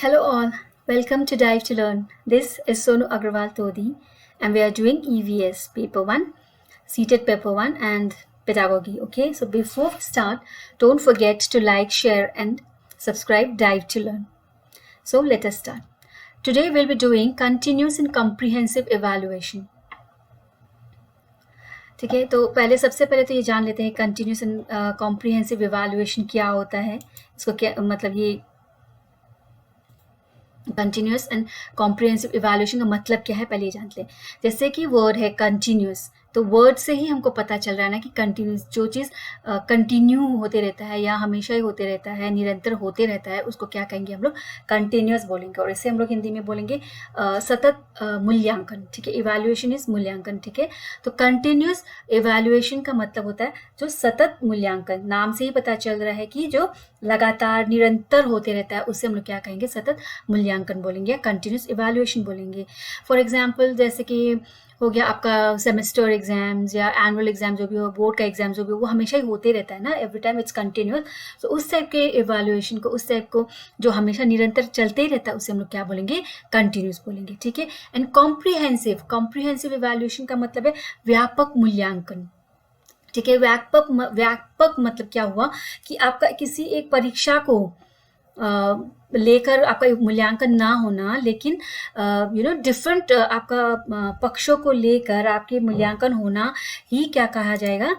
Hello all, welcome to Dive to Learn. This is Sonu Agrawal Todi and we are doing EVS paper 1, seated paper 1 and pedagogy. Okay, so before we start, don't forget to like, share and subscribe Dive to Learn. So let us start. Today we'll be doing continuous and comprehensive evaluation. ठीक है, तो पहले सबसे पहले तो ये जान लेते हैं कंटिन्यूस एंड कॉम्प्रिहेंसिव इवैल्यूएशन क्या होता है, इसको क्या मतलब ये कंटिन्यूस एंड कॉम्प्रिहेंसिव इवैल्यूएशन का मतलब क्या है पहले ये जान लें। जैसे कि वर्ड है कंटिन्यूस, तो वर्ड से ही हमको पता चल रहा है ना कि कंटिन्यूस जो चीज़ कंटिन्यू होते रहता है या हमेशा ही होते रहता है, निरंतर होते रहता है, उसको क्या कहेंगे हम लोग कंटिन्यूस बोलेंगे। और इसे हम लोग हिंदी में बोलेंगे सतत मूल्यांकन। ठीक है, इवैल्यूएशन इज मूल्यांकन। ठीक है, तो कंटिन्यूस इवैल्यूएशन का मतलब होता है जो सतत मूल्यांकन, नाम से ही पता चल रहा है कि जो लगातार निरंतर होते रहता है, उससे हम लोग क्या कहेंगे सतत मूल्यांकन बोलेंगे या कंटिन्यूस इवैल्यूएशन बोलेंगे। फॉर एग्जाम्पल जैसे कि हो गया आपका सेमेस्टर एग्जाम्स या एनुअल एग्जाम जो भी हो, बोर्ड का एग्जाम जो भी हो, वो हमेशा ही होते रहता है ना, एवरी टाइम इट्स कंटिन्यूस। तो उस टाइप के इवैल्यूएशन को, उस टाइप को जो हमेशा निरंतर चलते ही रहता है, उससे हम लोग क्या बोलेंगे कंटिन्यूस बोलेंगे। ठीक है, एंड कॉम्प्रिहेंसिव इवैल्यूएशन का मतलब है व्यापक मूल्यांकन। ठीक है, व्यापक मतलब क्या हुआ कि आपका किसी एक परीक्षा को लेकर आपका मूल्यांकन ना होना, लेकिन डिफरेंट आपका पक्षों को लेकर आपके मूल्यांकन होना ही क्या कहा जाएगा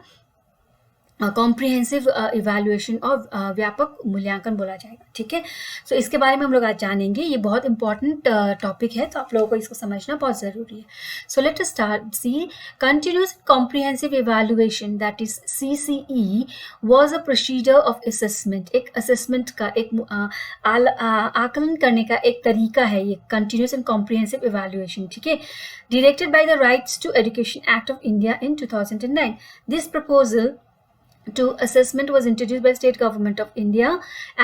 कॉम्प्रिहेंसिव इवैल्यूएशन और व्यापक मूल्यांकन बोला जाएगा। ठीक है, सो इसके बारे में हम लोग आज जानेंगे। ये बहुत इंपॉर्टेंट टॉपिक है, तो आप लोगों को इसको समझना बहुत ज़रूरी है। So let us start. C continuous comprehensive evaluation that is CCE was a procedure of assessment. एक असेसमेंट का एक आकलन करने का एक तरीका है ये कंटिन्यूस एंड कॉम्प्रिहेंसिव इवैल्यूएशन। ठीक है, directed by the rights to education act of India in 2009। This proposal to assessment was introduced by state government of India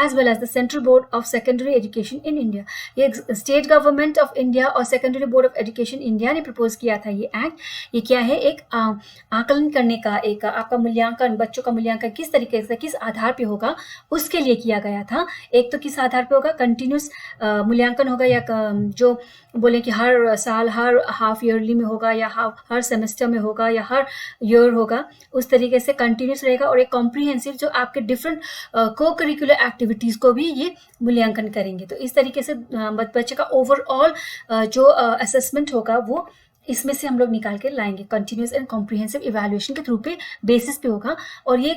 as well as the Central Board of Secondary Education in India। ये state government of India और secondary board of education India ने propose किया था ये act. ये क्या है, एक आकलन करने का, एक आपका मूल्यांकन, बच्चों का मूल्यांकन किस तरीके से किस आधार पे होगा उसके लिए किया गया था। एक तो किस आधार पे होगा, कंटिन्यूस मूल्यांकन होगा या जो बोले कि हर साल हर हाफ ईयरली में होगा या हर सेमेस्टर में होगा या हर ईयर होगा, उस तरीके से कंटिन्यूस रहेगा। और एक कॉम्प्रिहेंसिव जो आपके डिफरेंट को करिकुलर एक्टिविटीज़ को भी ये मूल्यांकन करेंगे। तो इस तरीके से बच्चे का ओवरऑल जो असेसमेंट होगा वो इसमें से हम लोग निकाल के लाएंगे। कंटिन्यूस एंड कॉम्प्रिहेंसिव इवैल्यूएशन के थ्रू पे बेसिस पे होगा। और ये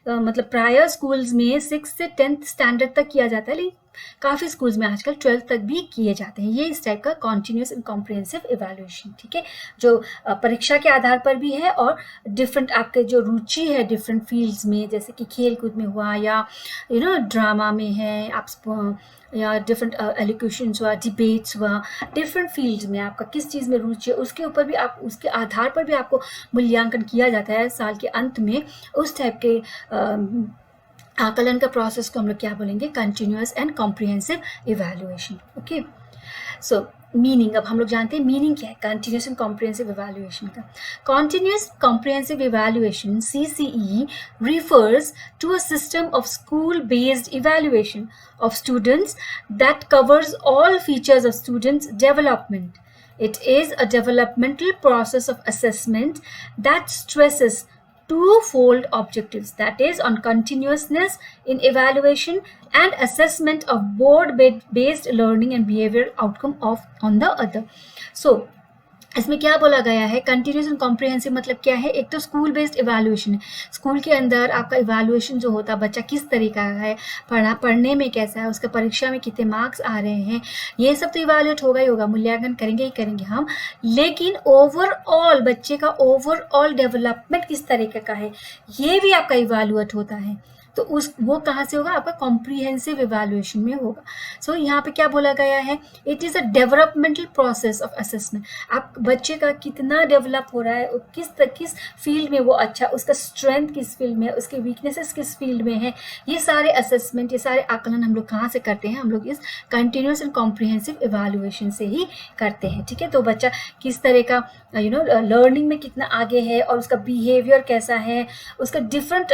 मतलब प्रायर स्कूल्स में 6th से 10th स्टैंडर्ड तक किया जाता है, लेकिन काफ़ी स्कूल्स में आजकल 12th तक भी किए जाते हैं ये इस टाइप का कंटिन्यूस एंड कॉम्प्रिहेंसिव इवैल्यूएशन। ठीक है, जो परीक्षा के आधार पर भी है और डिफरेंट आपके जो रुचि है डिफरेंट फील्ड्स में, जैसे कि खेल कूद में हुआ या ड्रामा में है आप, या डिफरेंट एलोक्यूशंस हुआ, डिबेट्स हुआ, डिफरेंट फील्ड्स में आपका किस चीज़ में रुचि है उसके ऊपर भी आप, उसके आधार पर भी आपको मूल्यांकन किया जाता है साल के अंत में। उस टाइप के आकलन का प्रोसेस को हम लोग क्या बोलेंगे, continuous and comprehensive evaluation. Okay, so meaning, अब हम लोग जानते हैं मीनिंग क्या है कंटिन्यूस एंड कॉम्प्रिहेंसिव इवैल्यूएशन का। Continuous comprehensive evaluation CCE refers to a system of school-based evaluation of students that covers all features of students' development. It is a developmental process of assessment that stresses twofold objectives, that is on continuousness in evaluation and assessment of board-based learning and behavior outcome of on the other. So इसमें क्या बोला गया है, continuous and comprehensive मतलब क्या है, एक तो स्कूल बेस्ड इवैल्यूएशन है, स्कूल के अंदर आपका इवैल्यूएशन जो होता है बच्चा किस तरीका का है, पढ़ने में कैसा है, उसके परीक्षा में कितने मार्क्स आ रहे हैं, ये सब तो इवैल्यूएट होगा ही होगा, मूल्यांकन करेंगे ही करेंगे हम। लेकिन ओवरऑल बच्चे का ओवरऑल डेवलपमेंट किस तरीके का है ये भी आपका इवैल्यूएट होता है। तो वो कहाँ से होगा, आपका कॉम्प्रिहेंसिव इवैल्यूएशन में होगा। सो यहाँ पे क्या बोला गया है, it is a developmental process of assessment. आप बच्चे का कितना डेवलप हो रहा है, किस फील्ड में वो अच्छा, उसका स्ट्रेंथ किस फील्ड में है, उसके वीकनेसेस किस फील्ड में है, ये सारे असेसमेंट, ये सारे आकलन हम लोग कहाँ से करते हैं, हम लोग इस कंटिन्यूस एंड कॉम्प्रिहेंसिव इवैल्यूएशन से ही करते हैं। ठीक है, तो बच्चा किस तरह का लर्निंग में कितना आगे है और उसका बिहेवियर कैसा है, उसका डिफरेंट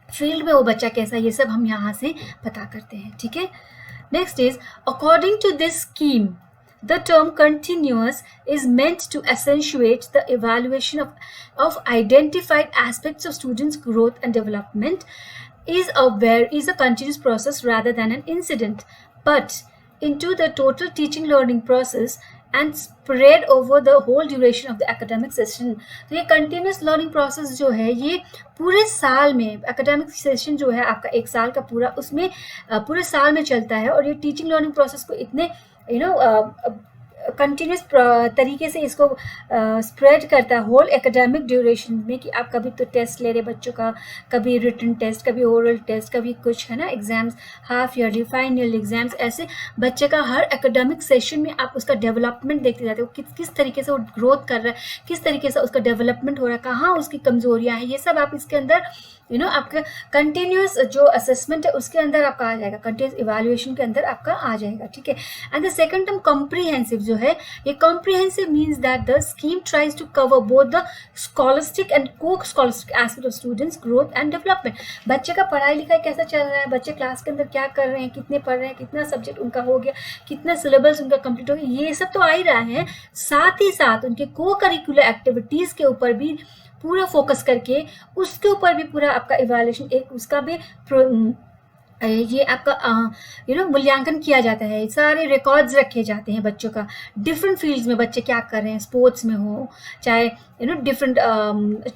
फील्ड में वो बच्चा कैसा है, ये सब हम यहाँ से पता करते हैं। ठीक है, Next is, according to this scheme, the term continuous is meant to accentuate the evaluation of identified aspects of students' growth and development, is a continuous process rather than an incident, but into the total teaching learning process and spread over the whole duration of the academic session. तो ये continuous learning process जो है ये पूरे साल में, academic session जो है आपका एक साल का पूरा, उसमें पूरे साल में चलता है, और ये teaching learning process को इतने कंटिन्यूस तरीके से इसको स्प्रेड करता है होल एकेडमिक ड्यूरेशन में, कि आप कभी तो टेस्ट ले रहे बच्चों का, कभी रिटन टेस्ट, कभी ओरल टेस्ट, कभी कुछ है ना exams, half yearly, final exams, ऐसे बच्चे का हर एकेडमिक सेशन में आप उसका डेवलपमेंट देखते जाते हो, किस तरीके से वो ग्रोथ कर रहा है, किस तरीके से उसका डेवलपमेंट हो रहा है, कहाँ उसकी कमजोरियाँ हैं, ये सब आप इसके अंदर आपका कंटिन्यूस जो असेसमेंट है उसके अंदर आपका आ जाएगा, कंटिन्यूस इवैल्यूएशन के अंदर आपका आ जाएगा, ठीक है। And the second term comprehensive जो है, ये comprehensive means that the scheme tries to cover both the scholastic and co scholastic aspect of students growth and development. बच्चे का पढ़ाई लिखाई कैसा चल रहा है, बच्चे क्लास के अंदर क्या कर रहे हैं, कितने पढ़ रहे हैं, कितना सब्जेक्ट उनका हो गया, कितना सिलेबस उनका कंप्लीट हो गया, ये सब तो आ ही रहा है, साथ ही साथ उनके को करिकुलर एक्टिविटीज़ के ऊपर भी पूरा फोकस करके उसके ऊपर भी पूरा आपका इवैल्यूएशन, एक उसका भी ये आपका मूल्यांकन किया जाता है, सारे रिकॉर्ड्स रखे जाते हैं बच्चों का, डिफरेंट फील्ड्स में बच्चे क्या कर रहे हैं, स्पोर्ट्स में हो, चाहे डिफरेंट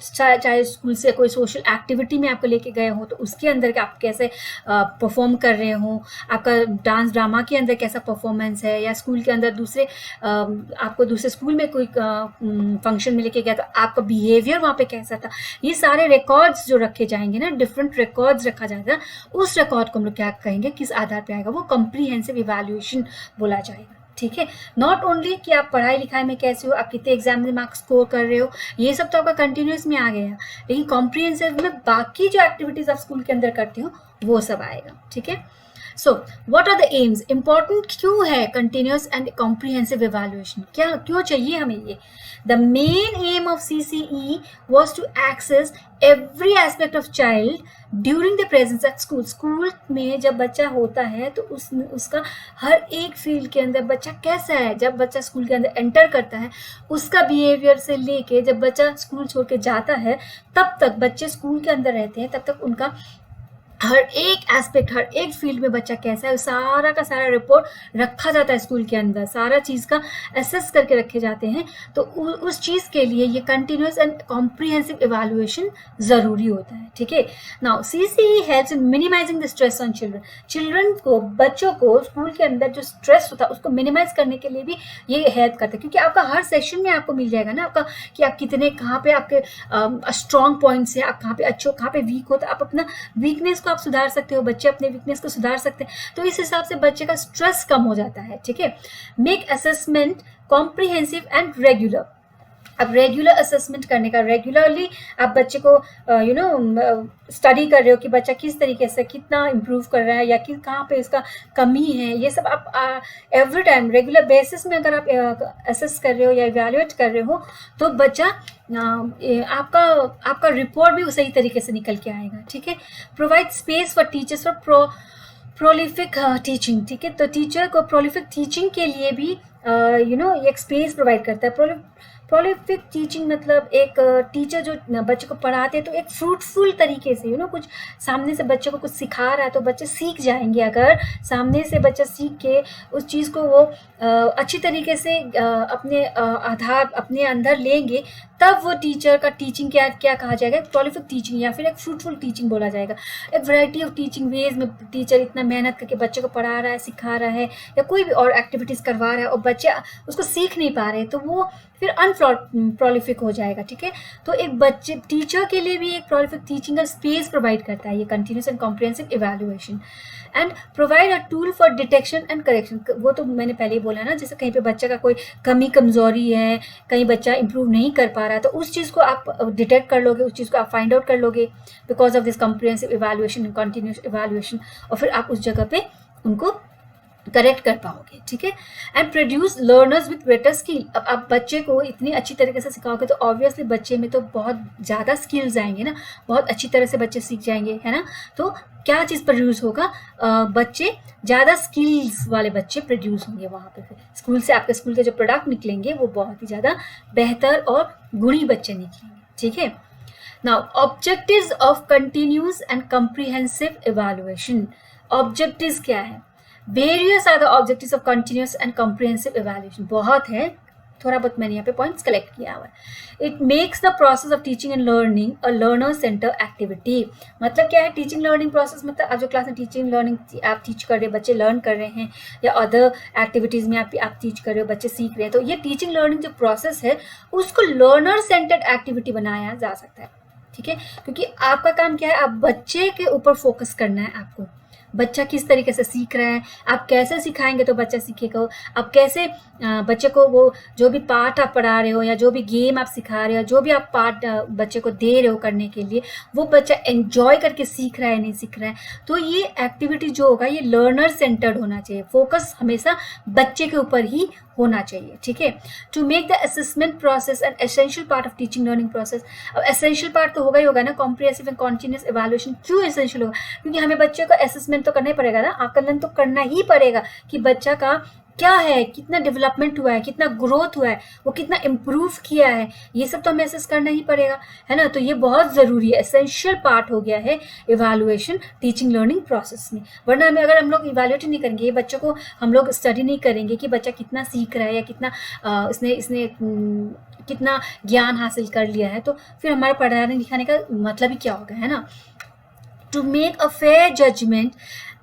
चाहे स्कूल से कोई सोशल एक्टिविटी में आपको लेके गए हो तो उसके अंदर आप कैसे परफॉर्म कर रहे हो, आपका डांस ड्रामा के अंदर कैसा परफॉर्मेंस है, या स्कूल के अंदर आपको दूसरे स्कूल में कोई फंक्शन में लेके गया तो आपका बिहेवियर वहाँ पे कैसा था, ये सारे रिकॉर्ड्स जो रखे जाएंगे ना, डिफरेंट रिकॉर्ड्स रखा जाएगा, उस रिकॉर्ड को हम लोग क्या कहेंगे, किस आधार पे आएगा, वो कॉम्प्रिहेंसिव इवैल्यूएशन बोला जाएगा, ठीक है। नॉट ओनली कि आप पढ़ाई लिखाई में कैसे हो, आप कितने एग्जाम में मार्क्स स्कोर कर रहे हो, ये सब तो आपका कंटिन्यूस में आ गया, लेकिन कॉम्प्रिहेंसिव में बाकी जो एक्टिविटीज आप स्कूल के अंदर करते हो वो सब आएगा, ठीक है। So what are the aims, important क्यों है कंटिन्यूस एंड कॉम्प्रिहेंसिव इवैल्यूएशन, क्या क्यों चाहिए हमें ये। The main M of CCE was to access every aspect of child during the presence at school। School में जब बच्चा होता है तो उसका हर एक फील्ड के अंदर बच्चा कैसा है, जब बच्चा स्कूल के अंदर एंटर करता है उसका बिहेवियर से लेके जब बच्चा स्कूल छोड़ के जाता है तब तक बच्चे स्कूल के अंदर रहते हैं, तब तक उनका हर एक एस्पेक्ट, हर एक फील्ड में बच्चा कैसा है, सारा का सारा रिपोर्ट रखा जाता है स्कूल के अंदर, सारा चीज़ का असेस करके रखे जाते हैं। तो उस चीज़ के लिए ये कंटिन्यूस एंड कॉम्प्रिहेंसिव इवैल्यूएशन ज़रूरी होता है, ठीक है। Now CCE helps in minimising the stress on children को, बच्चों को स्कूल के अंदर जो स्ट्रेस होता है उसको मिनिमाइज करने के लिए भी ये हेल्प करता है, क्योंकि आपका हर सेक्शन में आपको मिल जाएगा ना आपका कि आप कितने, कहाँ पे आपके स्ट्रॉन्ग पॉइंट्स हैं, आप कहाँ पे अच्छे हो, कहाँ पे वीक हो, तो आप अपना वीकनेस को आप सुधार सकते हो, बच्चे अपने वीकनेस को सुधार सकते हैं, तो इस हिसाब से बच्चे का स्ट्रेस कम हो जाता है, ठीक है। Make assessment comprehensive and regular. अब रेगुलर असेसमेंट करने का, रेगुलरली आप बच्चे को स्टडी कर रहे हो कि बच्चा किस तरीके से कितना इम्प्रूव कर रहा है या कि कहाँ पे इसका कमी है, ये सब आप एवरी टाइम रेगुलर बेसिस में अगर आप असेस कर रहे हो या इवैल्यूएट कर रहे हो तो बच्चा आपका रिपोर्ट भी सही तरीके से निकल के आएगा, ठीक है। Provide space for teachers for prolific teaching, ठीक है। तो टीचर को प्रोलिफिक टीचिंग के लिए भी एक स्पेस प्रोवाइड करता है। प्रोलिफिक टीचिंग मतलब एक टीचर जो बच्चे को पढ़ाते हैं तो एक फ्रूटफुल तरीके से कुछ सामने से बच्चे को कुछ सिखा रहा है तो बच्चे सीख जाएंगे। अगर सामने से बच्चा सीख के उस चीज़ को वो अच्छी तरीके से अपने अंदर लेंगे तब वो टीचर का टीचिंग क्या कहा जाएगा, प्रोलिफिक टीचिंग या फिर एक फ्रूटफुल टीचिंग बोला जाएगा। एक वैरायटी ऑफ टीचिंग वेज में टीचर इतना मेहनत करके बच्चे को पढ़ा रहा है, सिखा रहा है या कोई भी और एक्टिविटीज़ करवा रहा है और बच्चे उसको सीख नहीं पा रहे तो वो फिर प्रोलिफिक हो जाएगा, ठीक है। तो एक बच्चे टीचर के लिए भी एक प्रोलिफिक टीचिंग का स्पेस प्रोवाइड करता है ये continuous and comprehensive evaluation. And provide a tool for detection and correction. वो तो मैंने पहले ही बोला ना, जैसे कहीं पे बच्चा का कोई कमी कमजोरी है, कहीं बच्चा इंप्रूव नहीं कर पा रहा है तो उस चीज़ को आप डिटेक्ट कर लोगे, उस चीज़ को आप फाइंड आउट कर लोगे because of this comprehensive evaluation and continuous evaluation, और फिर आप उस जगह पे उनको करेक्ट कर पाओगे, ठीक है। And produce learners with greater skill. अब आप बच्चे को इतनी अच्छी तरीके से सिखाओगे तो ऑब्वियसली बच्चे में तो बहुत ज़्यादा स्किल्स आएंगे ना, बहुत अच्छी तरह से बच्चे सीख जाएंगे, है ना। तो क्या चीज़ प्रोड्यूस होगा, बच्चे ज़्यादा स्किल्स वाले बच्चे प्रोड्यूस होंगे वहाँ पे। फिर स्कूल से, आपके स्कूल के जो प्रोडक्ट निकलेंगे वो बहुत ही ज़्यादा बेहतर और गुणी बच्चे निकलेंगे, ठीक है। Now objectives of continuous and comprehensive evaluation. Objectives क्या है, various are the objectives of continuous and comprehensive evaluation. बहुत है, थोड़ा बहुत मैंने यहाँ पे पॉइंट्स कलेक्ट किया हुआ है। It makes the process of teaching and learning a learner centre activity. मतलब क्या है टीचिंग लर्निंग प्रोसेस, मतलब आप जो क्लास में टीचिंग लर्निंग आप टीच कर रहे हो, बच्चे लर्न कर रहे हैं, या अदर एक्टिविटीज़ में आप टीच कर रहे हो, बच्चे सीख रहे हैं, तो ये टीचिंग लर्निंग जो प्रोसेस है उसको लर्नर सेंटर्ड एक्टिविटी बनाया जा सकता है, ठीक है। क्योंकि आपका काम क्या है, आप बच्चे के ऊपर फोकस करना है आपको। बच्चा किस तरीके से सीख रहा है, आप कैसे सिखाएंगे तो बच्चा सीखेगा। आप कैसे बच्चे को वो जो भी पाठ आप पढ़ा रहे हो या जो भी गेम आप सिखा रहे हो, जो भी आप पाठ बच्चे को दे रहे हो करने के लिए, वो बच्चा एंजॉय करके सीख रहा है नहीं सीख रहा है। तो ये एक्टिविटी जो होगा ये लर्नर सेंटर्ड होना चाहिए, फोकस हमेशा बच्चे के ऊपर ही होना चाहिए, ठीक है। To make the assessment process an essential part of teaching learning process. अब एसेंशियल पार्ट तो होगा ही होगा ना, कॉम्प्रिहेंसिव एंड कॉन्टिन्यूस इवैल्यूएशन क्यों एसेंशियल होगा, क्योंकि हमें बच्चे का असेसमेंट तो करना ही पड़ेगा ना, आकलन तो करना ही पड़ेगा कि बच्चा का क्या है, कितना डेवलपमेंट हुआ है, कितना ग्रोथ हुआ है, वो कितना इम्प्रूव किया है, ये सब तो हमें असेस करना ही पड़ेगा, है ना। तो ये बहुत ज़रूरी है, एसेंशियल पार्ट हो गया है इवैल्यूएशन टीचिंग लर्निंग प्रोसेस में। वरना हमें अगर हम लोग इवैल्यूएट नहीं करेंगे, ये बच्चों को हम लोग स्टडी नहीं करेंगे कि बच्चा कितना सीख रहा है या कितना इसने कितना ज्ञान हासिल कर लिया है, तो फिर हमारे पढ़ाने लिखाने का मतलब ही क्या होगा, है ना। To make a fair judgement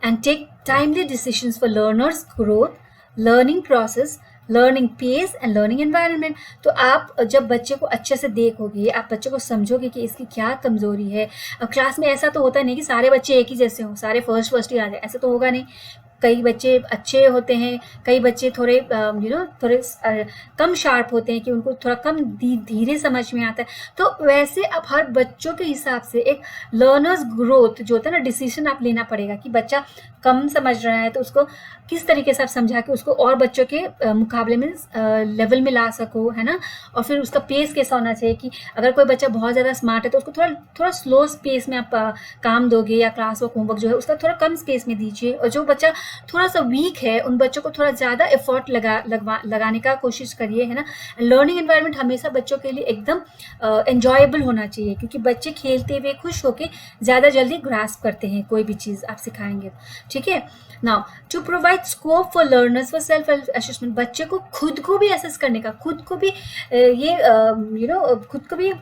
and take timely decisions for learners growth, learning process, learning pace and learning environment. तो आप जब बच्चे को अच्छे से देखोगे, आप बच्चे को समझोगे कि इसकी क्या कमज़ोरी है। अब क्लास में ऐसा तो होता नहीं कि सारे बच्चे एक ही जैसे हों, सारे फर्स्ट ही आ जाए, ऐसा तो होगा नहीं। कई बच्चे अच्छे होते हैं, कई बच्चे थोड़े थोड़े कम शार्प होते हैं कि उनको थोड़ा कम धीरे समझ में आता है। तो वैसे आप हर बच्चों के हिसाब से एक लर्नर्स ग्रोथ जो होता है ना, डिसीजन आप लेना पड़ेगा कि बच्चा कम समझ रहा है तो उसको किस तरीके से आप समझा के उसको और बच्चों के मुकाबले में लेवल में ला सको, है ना। और फिर उसका पेस कैसा होना चाहिए कि अगर कोई बच्चा बहुत ज़्यादा स्मार्ट है तो उसको थोड़ा स्लो स्पेस में आप काम दोगे, या क्लास वर्क होमवर्क जो है उसका थोड़ा कम स्पेस में दीजिए। और जो बच्चा थोड़ा सा वीक है उन बच्चों को थोड़ा ज़्यादा एफर्ट लगाने का कोशिश करिए, है ना। लर्निंग एनवायरनमेंट हमेशा बच्चों के लिए एकदम एन्जॉयबल होना चाहिए, क्योंकि बच्चे खेलते हुए खुश होकर ज़्यादा जल्दी ग्रास्प करते हैं कोई भी चीज़ आप सिखाएंगे, ठीक है। Now to provide scope for learners for self assessment. बच्चे को खुद को भी असेस करने का, खुद को भी खुद को भी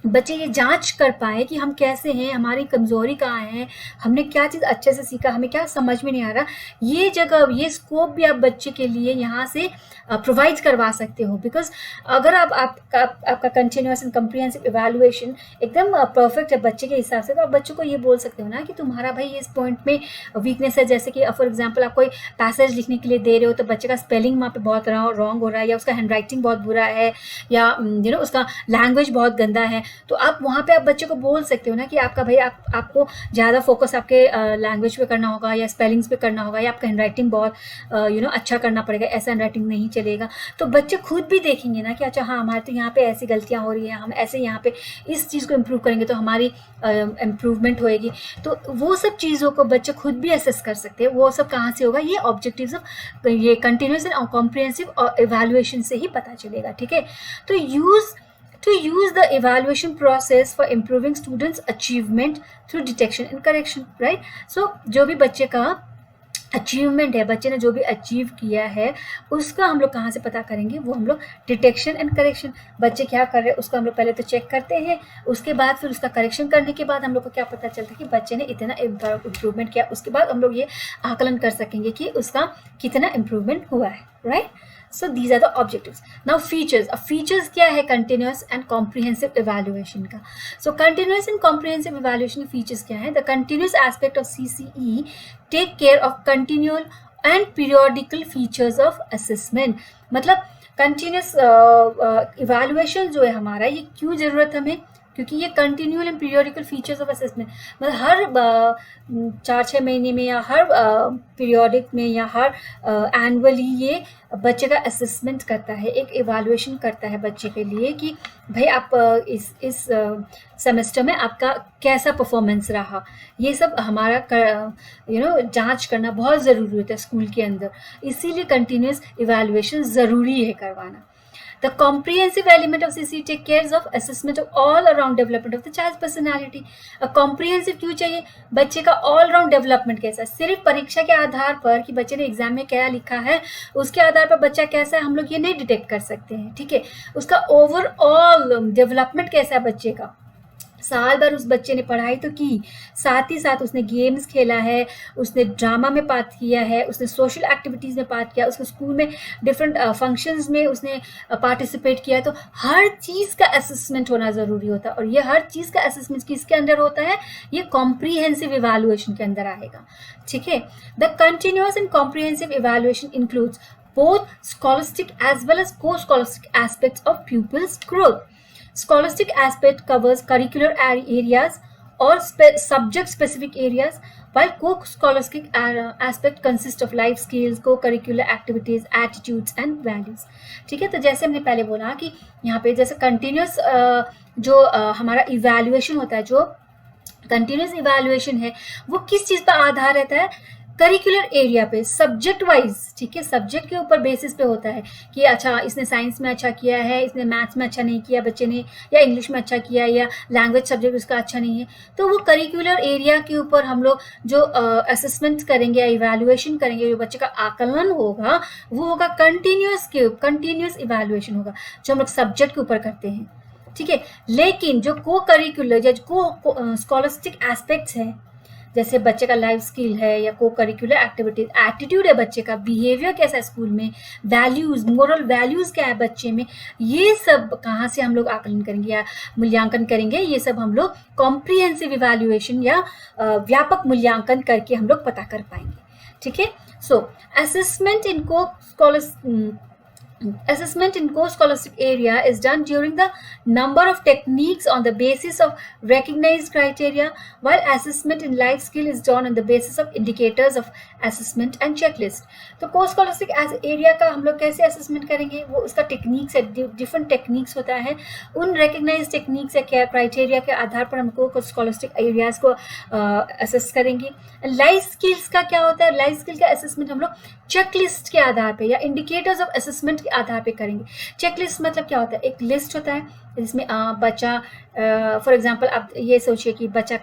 बच्चे ये जांच कर पाए कि हम कैसे हैं, हमारी कमज़ोरी कहाँ है, हमने क्या चीज़ अच्छे से सीखा, हमें क्या समझ में नहीं आ रहा। ये जगह, ये स्कोप भी आप बच्चे के लिए यहाँ से प्रोवाइड करवा सकते हो। बिकॉज अगर आपका कंटिन्यूअस एंड कम्प्रीहेंसिव इवैल्यूएशन एकदम परफेक्ट है बच्चे के हिसाब से, तो आप बच्चों को ये बोल सकते हो ना कि तुम्हारा भाई इस पॉइंट में वीकनेस है। जैसे कि फॉर एग्जाम्पल आप कोई पैसेज लिखने के लिए दे रहे हो तो बच्चे का स्पेलिंग वहाँ पे बहुत रॉन्ग हो रहा है, या उसका हैंड राइटिंग बहुत बुरा है, या उसका लैंग्वेज बहुत गंदा है। तो आप वहाँ पे आप बच्चे को बोल सकते हो ना कि आपका भाई आपको ज़्यादा फोकस आपके लैंग्वेज पे करना होगा, या स्पेलिंग्स पे करना होगा, या आपका हैंड राइटिंग बहुत अच्छा करना पड़ेगा, ऐसा हैंड राइटिंग नहीं चलेगा। तो बच्चे खुद भी देखेंगे ना कि अच्छा हाँ, हमारे तो यहाँ पे ऐसी गलतियाँ हो रही हैं, हम ऐसे यहाँ पे इस चीज़ को इम्प्रूव करेंगे तो हमारी इम्प्रूवमेंट होएगी। तो वो सब चीज़ों को बच्चे खुद भी असेस कर सकते हैं। वो सब कहाँ से होगा, ये ऑब्जेक्टिव्स ऑफ ये कंटिन्यूअस एंड कॉम्प्रिहेंसिव इवैल्यूएशन से ही पता चलेगा, ठीक है। तो use the evaluation process for improving students' achievement through detection and correction, right? So जो भी बच्चे का अचीवमेंट है, बच्चे ने जो भी अचीव किया है उसका हम लोग कहाँ से पता करेंगे, वो हम लोग डिटेक्शन एंड करेक्शन, बच्चे क्या कर रहे हैं उसको हम लोग पहले तो चेक करते हैं, उसके बाद फिर उसका करेक्शन करने के बाद हम लोग को क्या पता चलता है कि बच्चे ने इतना इम्प्रूवमेंट किया। उसके बाद हम लोग ये आकलन कर सकेंगे कि उसका कितना इम्प्रूवमेंट हुआ है, right. So these are the objectives. Now features. अब features क्या है continuous and comprehensive evaluation का? So continuous and comprehensive evaluation के features क्या है? The continuous aspect of CCE take care of continual and periodical features of assessment. मतलब continuous evaluation जो है हमारा, ये क्यों ज़रूरत हमें? क्योंकि ये continual and periodical features of assessment, मतलब हर 4-6 महीने में या हर पीरियोडिक में या हर एनुअली ये बच्चे का असेसमेंट करता है, एक इवैल्यूएशन करता है बच्चे के लिए कि भाई आप इस सेमेस्टर में आपका कैसा परफॉर्मेंस रहा। ये सब हमारा जांच करना बहुत ज़रूरी होता है स्कूल के अंदर, इसीलिए कंटिन्यूस इवैल्यूएशन ज़रूरी है करवाना। The comprehensive element of CC take cares of assessment of all around development of the child's personality. A comprehensive क्यों चाहिए? बच्चे का all round development कैसा है? सिर्फ परीक्षा के आधार पर कि बच्चे ने एग्जाम में क्या लिखा है उसके आधार पर बच्चा कैसा है हम लोग ये नहीं डिटेक्ट कर सकते हैं, ठीक है। उसका ओवरऑल डेवलपमेंट कैसा है बच्चे का, साल भर उस बच्चे ने पढ़ाई तो की, साथ ही साथ उसने गेम्स खेला है, उसने ड्रामा में पार्ट किया है, उसने सोशल एक्टिविटीज़ में पार्ट किया, उसके स्कूल में डिफरेंट फंक्शंस में उसने पार्टिसिपेट किया। तो हर चीज़ का असेसमेंट होना ज़रूरी होता है, और ये हर चीज़ का असेसमेंट किसके अंदर होता है? ये कॉम्प्रीहेंसिव इवैल्यूएशन के अंदर आएगा, ठीक है। The continuous and comprehensive evaluation includes both scholastic as well as co-scholastic aspects of pupils' growth. Scholastic aspect covers curricular areas or subject-specific areas, while co-scholastic aspect consists of life skills, co-curricular activities, attitudes and values. ठीक है, तो जैसे हमने पहले बोला कि यहाँ पे जैसे कंटिन्यूस जो हमारा इवैल्यूएशन होता है, जो कंटिन्यूस इवैल्यूएशन है वो किस चीज़ पर आधार रहता है? करिकुलर एरिया पे, सब्जेक्ट वाइज, ठीक है, सब्जेक्ट के ऊपर बेसिस पे होता है कि अच्छा इसने साइंस में अच्छा किया है, इसने मैथ्स में अच्छा नहीं किया बच्चे ने, या इंग्लिश में अच्छा किया, या लैंग्वेज सब्जेक्ट उसका अच्छा नहीं है। तो वो करिकुलर एरिया के ऊपर हम लोग जो असेसमेंट करेंगे या इवैल्यूएशन करेंगे, जो बच्चे का आकलन होगा वो होगा कंटिन्यूस इवैल्यूएशन होगा, जो हम लोग सब्जेक्ट के ऊपर करते हैं, ठीक है। लेकिन जो को करिकुलर या को स्कॉलस्टिक एस्पेक्ट्स है, जैसे बच्चे का लाइफ स्किल है या को करिकुलर एक्टिविटीज, एटीट्यूड है बच्चे का, बिहेवियर कैसा है स्कूल में, वैल्यूज, मोरल वैल्यूज क्या है बच्चे में, ये सब कहाँ से हम लोग आकलन करेंगे या मूल्यांकन करेंगे? ये सब हम लोग कॉम्प्रिहेंसिव इवैल्यूएशन या व्यापक मूल्यांकन करके हम लोग पता कर पाएंगे, ठीक है। सो assessment in co-scholastic area is done during the number of techniques on the basis of recognized criteria, while assessment in life skill is done on the basis of indicators of assessment and checklist. तो co-scholastic area का हम लोग कैसे assessment करेंगे? वो उसका techniques है, different techniques होता है, उन recognized टेक्निक्स या क्या क्राइटेरिया के आधार पर हमको co-scholastic एरियाज को असेस करेंगे। लाइफ स्किल्स का क्या होता है? लाइफ स्किल का असेसमेंट हम लोग चेकलिस्ट के आधार पे या इंडिकेटर्स ऑफ असेसमेंट के आधार पे करेंगे। चेकलिस्ट मतलब क्या होता है? एक लिस्ट होता है जिसमें बच्चा, फॉर एग्जांपल आप ये सोचिए कि बच्चा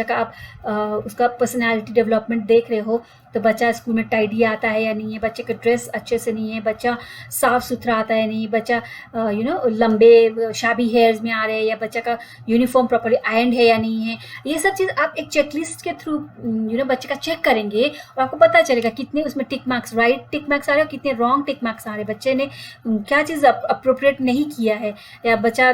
का आप उसका पर्सनालिटी डेवलपमेंट देख रहे हो, तो बच्चा स्कूल में टाइडी आता है या नहीं है, बच्चे का ड्रेस अच्छे से नहीं है, बच्चा साफ सुथरा आता है नहीं, बच्चा लंबे शाबी हेयर्स में आ रहे हैं, या बच्चा का यूनिफॉर्म प्रॉपर्ली आयरन है या नहीं है। ये सब चीज़ आप एक चेकलिस्ट के थ्रू बच्चे का चेक करेंगे और आपको पता चलेगा कितने उसमें tick marks, right tick marks आ रहे हैं, कितने रॉन्ग टिक मार्क्स आ रहे हैं, बच्चे ने क्या चीज़ अप्रोप्रिएट नहीं किया है, या बच्चा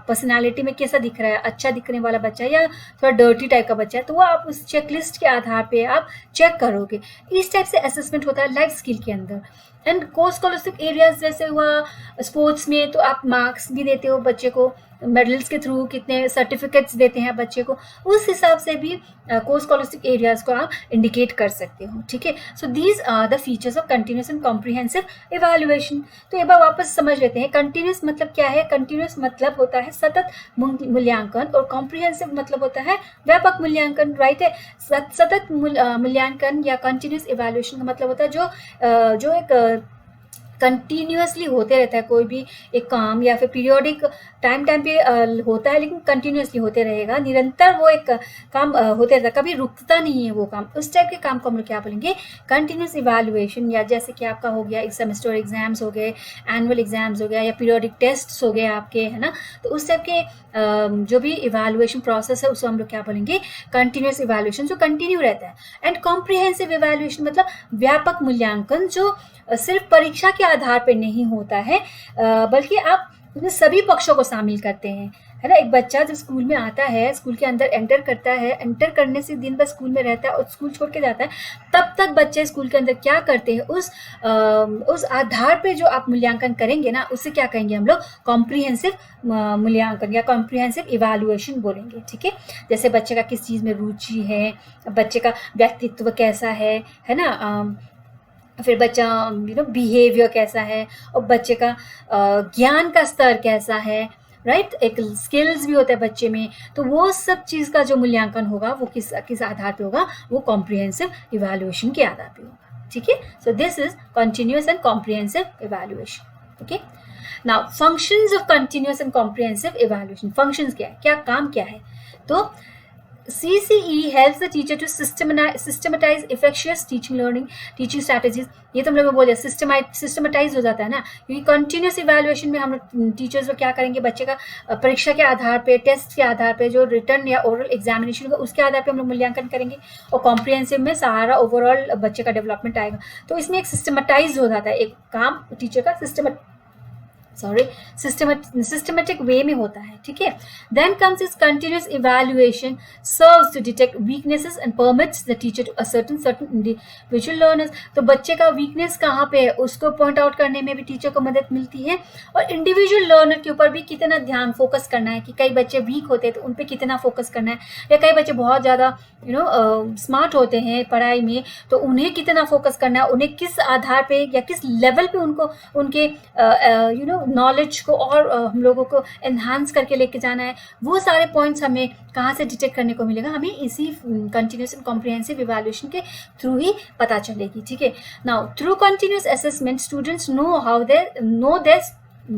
पर्सनालिटी में कैसा दिख रहा है, अच्छा दिखने वाला बच्चा या थोड़ा डर्टी टाइप का बच्चा है, तो वो आप उस चेकलिस्ट के आधार पे आप चेक करोगे। इस टाइप से असेसमेंट होता है लाइफ स्किल के अंदर। एंड को-स्कॉलस्टिक एरियाज जैसे हुआ स्पोर्ट्स में, तो आप मार्क्स भी देते हो बच्चे को, मेडल्स के थ्रू कितने सर्टिफिकेट्स देते हैं बच्चे को, उस हिसाब से भी को-स्कॉलस्टिक एरियाज को आप इंडिकेट कर सकते हो, ठीक है। So these are the features of continuous and comprehensive evaluation. तो एक बार वापस समझ लेते हैं, कंटिन्यूस मतलब क्या है? कंटिन्यूस मतलब होता है सतत मूल्यांकन, और कॉम्प्रिहेंसिव मतलब होता है व्यापक मूल्यांकन, राइट है। सतत मूल्यांकन या कंटिन्यूस इवैल्यूएशन का मतलब होता है जो एक कंटिन्यूसली होते रहता है, कोई भी एक काम, या फिर पीरियोडिक टाइम पे होता है लेकिन कंटिन्यूसली होते रहेगा, निरंतर वो एक काम होते रहता है, कभी रुकता नहीं है वो काम। उस टाइप के काम को हम लोग क्या बोलेंगे? Continuous evaluation. या जैसे कि आपका हो गया सेमेस्टर एग्जाम्स हो गए, एनुअल एग्जाम्स हो गया, या पीरियोडिक टेस्ट्स हो गए आपके, है ना। तो उस टाइप के जो भी इवैल्यूएशन प्रोसेस है उसको हम लोग क्या बोलेंगे? कंटिन्यूस इवैल्यूएशन, जो कंटिन्यू रहता है। एंड कॉम्प्रिहेंसिव इवैल्यूएशन मतलब व्यापक मूल्यांकन, जो सिर्फ परीक्षा के आधार पर नहीं होता है, बल्कि आप उसमें सभी पक्षों को शामिल करते हैं, है ना। एक बच्चा जब स्कूल में आता है, स्कूल के अंदर एंटर करता है, एंटर करने से दिन भर स्कूल में रहता है और स्कूल छोड़ के जाता है, तब तक बच्चे स्कूल के अंदर क्या करते हैं, उस आधार पे जो आप मूल्यांकन करेंगे ना, उससे क्या कहेंगे हम लोग, कॉम्प्रिहेंसिव मूल्यांकन या कॉम्प्रिहेंसिव इवैल्यूएशन बोलेंगे, ठीक है। जैसे बच्चे का किस चीज़ में रुचि है, बच्चे का व्यक्तित्व कैसा है ना, फिर बच्चा बिहेवियर कैसा है, और बच्चे का ज्ञान का स्तर कैसा है, राइट। एक स्किल्स भी होता है बच्चे में, तो वो सब चीज़ का जो मूल्यांकन होगा वो किस आधार पे होगा, वो कॉम्प्रिहेंसिव इवैल्यूएशन के आधार पे होगा, ठीक है। So this is continuous and comprehensive evaluation, okay. Now functions of continuous and comprehensive evaluation, functions क्या है, क्या काम क्या है, तो CCE helps the teacher to systematize effectuous teaching strategies। ये तो हम लोग बोल दिया, सिस्टमेटाइज हो जाता है ना, क्योंकि कंटिन्यूस इवैल्यूएशन में हम लोग टीचर्स को क्या करेंगे, बच्चे का परीक्षा के आधार पे, टेस्ट के आधार पे, जो रिटर्न या ओरल एग्जामिनेशन होगा उसके आधार पे हम लोग मूल्यांकन करेंगे, और कॉम्प्रिहेंसिव में सारा ओवरऑल बच्चे का डेवलपमेंट आएगा। तो इसमें एक सिस्टमेटाइज हो जाता है, एक काम टीचर का सिस्टमेटिक वे में होता है, ठीक है। Then comes is continuous evaluation serves to detect weaknesses and permits the teacher to ascertain certain individual learners. तो बच्चे का वीकनेस कहाँ पे है उसको पॉइंट आउट करने में भी टीचर को मदद मिलती है, और इंडिविजुअल लर्नर के ऊपर भी कितना ध्यान फोकस करना है, कि कई बच्चे वीक होते हैं तो उन पर कितना फोकस करना है, या कई बच्चे बहुत ज़्यादा स्मार्ट होते हैं पढ़ाई में, तो उन्हें कितना फोकस करना है, उन्हें किस आधार पे या किस लेवल पे उनको उनके नॉलेज को और हम लोगों को एनहांस करके लेके जाना है। वो सारे पॉइंट्स हमें कहाँ से डिटेक्ट करने को मिलेगा, हमें इसी कंटिन्यूस एंड कॉम्प्रिहेंसिव इवैल्यूएशन के थ्रू ही पता चलेगी, ठीक है। Now through continuous assessment students know how they know their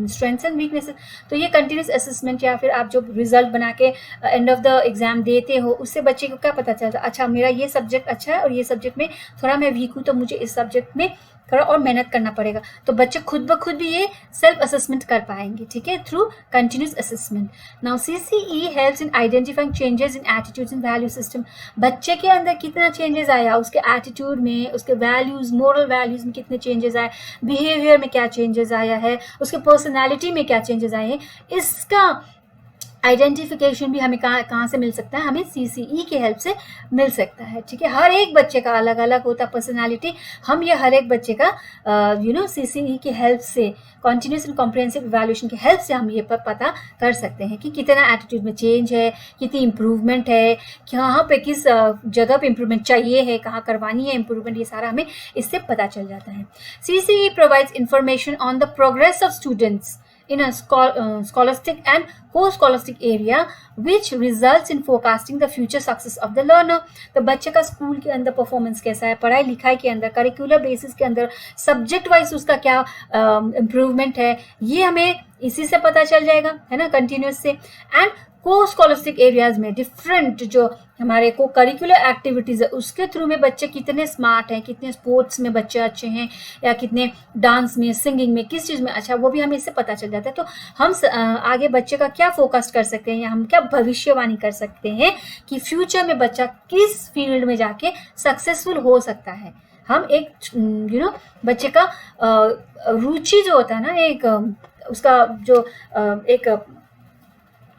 strengths and weaknesses. तो ये कंटिन्यूस असेसमेंट या फिर आप जो रिजल्ट बना के एंड ऑफ द एग्जाम देते हो, उससे बच्चे को क्या पता चलता है, अच्छा मेरा ये सब्जेक्ट अच्छा है और ये सब्जेक्ट में थोड़ा मैं वीक हूँ, तो मुझे इस सब्जेक्ट में थोड़ा और मेहनत करना पड़ेगा। तो बच्चे खुद ब खुद भी ये सेल्फ असेसमेंट कर पाएंगे, ठीक है, through continuous assessment. Now CCE helps in identifying changes in attitudes and value system. बच्चे के अंदर कितना चेंजेस आया, उसके एटीट्यूड में, उसके वैल्यूज, मोरल वैल्यूज में कितने चेंजेस आए, बिहेवियर में क्या चेंजेस आया है, उसके पर्सनैलिटी में क्या चेंजेस आए हैं, इसका आइडेंटिफिकेशन भी हमें कहाँ से मिल सकता है, हमें CCE की हेल्प से मिल सकता है, ठीक है। हर एक बच्चे का अलग अलग होता है पर्सनालिटी, हम ये हर एक बच्चे का CCE की हेल्प से, कॉन्टिन्यूस एंड कॉम्प्रिहेंसिव इवैल्यूएशन की हेल्प से हम ये पता कर सकते हैं कि कितना एटीट्यूड में चेंज है, कितनी इम्प्रूवमेंट है, कहाँ पे किस जगह पे इम्प्रूवमेंट चाहिए है, कहाँ करवानी है इम्प्रूवमेंट, ये सारा हमें इससे पता चल जाता है। CCE provides information on the progress of students in a scholastic and co-scholastic area which results in forecasting the future success of the learner। तो बच्चे का स्कूल के अंदर परफॉर्मेंस कैसा है, पढ़ाई लिखाई के अंदर, करिकुलर बेसिस के अंदर, सब्जेक्ट वाइज उसका क्या इम्प्रूवमेंट है, ये हमें इसी से पता चल जाएगा, है ना, कंटिन्यूस से। एंड को स्कॉलस्टिक एरियाज में डिफरेंट जो हमारे को करिकुलर एक्टिविटीज़ है उसके थ्रू में बच्चे कितने स्मार्ट हैं, कितने स्पोर्ट्स में बच्चे अच्छे हैं, या कितने डांस में, सिंगिंग में, किस चीज़ में अच्छा, वो भी हमें इससे पता चल जाता है। तो हम आगे बच्चे का क्या फोकस कर सकते हैं, या हम क्या भविष्यवाणी कर सकते हैं कि फ्यूचर में बच्चा किस फील्ड में जाके सक्सेसफुल हो सकता है। हम एक बच्चे का रुचि जो होता है ना, एक उसका जो एक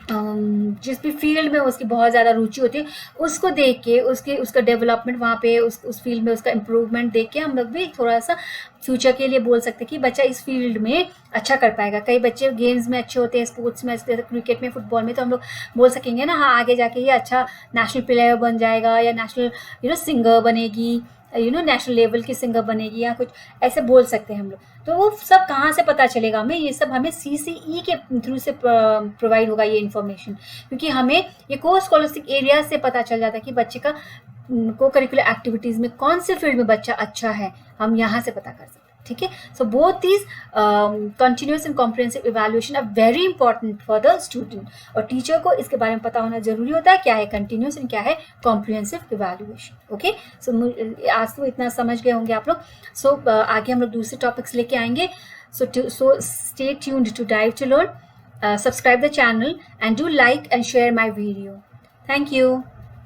जिस भी फील्ड में उसकी बहुत ज़्यादा रुचि होती है, उसको देख के उसका डेवलपमेंट वहाँ पे उस फील्ड में उसका इम्प्रूवमेंट देख के हम लोग भी थोड़ा सा फ्यूचर के लिए बोल सकते हैं कि बच्चा इस फील्ड में अच्छा कर पाएगा। कई बच्चे गेम्स में अच्छे होते हैं, स्पोर्ट्स में, क्रिकेट में, फुटबॉल में, तो हम लोग बोल सकेंगे ना, हाँ आगे जाके ये अच्छा नेशनल प्लेयर बन जाएगा, या नेशनल सिंगर बनेगी, नेशनल लेवल की सिंगर बनेगी, या कुछ ऐसे बोल सकते हैं हम लोग। तो वो सब कहाँ से पता चलेगा हमें, ये सब हमें CCE के थ्रू से प्रोवाइड होगा ये इन्फॉर्मेशन, क्योंकि हमें ये को स्कॉलस्टिक एरिया से पता चल जाता है कि बच्चे का को करिकुलर एक्टिविटीज़ में कौन से फील्ड में बच्चा अच्छा है, हम यहाँ से पता कर सकते हैं, ठीक है। So both these continuous and comprehensive evaluation are very important for the student, और टीचर को इसके बारे में पता होना जरूरी होता है, क्या है कंटिन्यूस एंड क्या है कॉम्प्रिहेंसिव इवैल्यूएशन, ओके। सो आज तो इतना समझ गए होंगे आप लोग। सो आगे हम लोग दूसरे टॉपिक्स लेके आएंगे। So stay tuned to dive to learn, subscribe the channel and do like and share my video. Thank you.